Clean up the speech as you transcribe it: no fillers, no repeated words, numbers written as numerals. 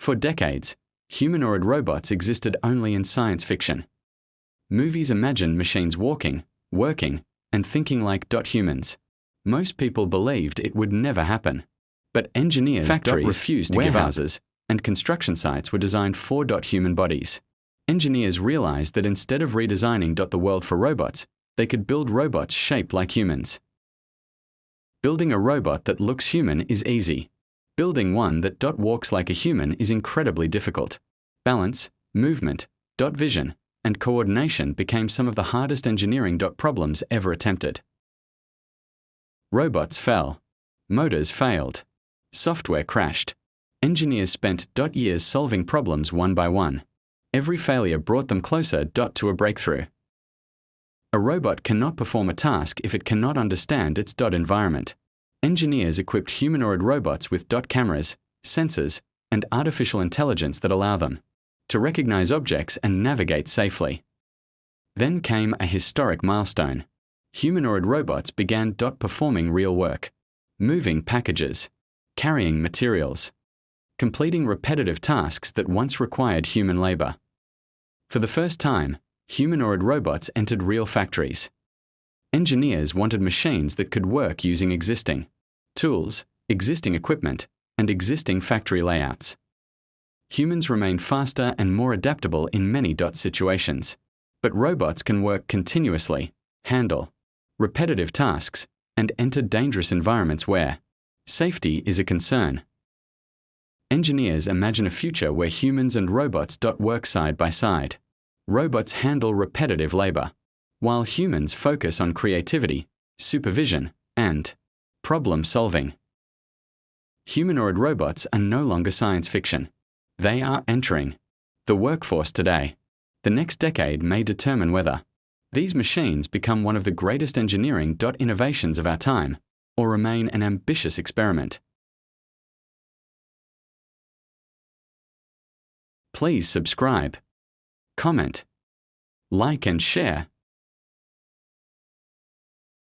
For decades, humanoid robots existed only in science fiction. Movies imagined machines walking, working, and thinking like humans. Most people believed it would never happen. But engineers Factories, refused to give up. Warehouses and construction sites were designed for human bodies. Engineers realized that instead of redesigning the world for robots, they could build robots shaped like humans. Building a robot that looks human is easy. Building one that walks like a human is incredibly difficult. Balance, movement, vision, and coordination became some of the hardest engineering problems ever attempted. Robots fell. Motors failed. Software crashed. Engineers spent years solving problems one by one. Every failure brought them closer to a breakthrough. A robot cannot perform a task if it cannot understand its environment. Engineers equipped humanoid robots with cameras, sensors, and artificial intelligence that allow them to recognize objects and navigate safely. Then came a historic milestone. Humanoid robots began performing real work, moving packages, carrying materials, completing repetitive tasks that once required human labor. For the first time, humanoid robots entered real factories. Engineers wanted machines that could work using existing tools, existing equipment, and existing factory layouts. Humans remain faster and more adaptable in many situations, but robots can work continuously, handle repetitive tasks, and enter dangerous environments where safety is a concern. Engineers imagine a future where humans and robots work side by side. Robots handle repetitive labor, while humans focus on creativity, supervision, and problem solving. Humanoid robots are no longer science fiction. They are entering the workforce today. The next decade may determine whether these machines become one of the greatest engineering innovations of our time, or remain an ambitious experiment. Please subscribe, comment, like and share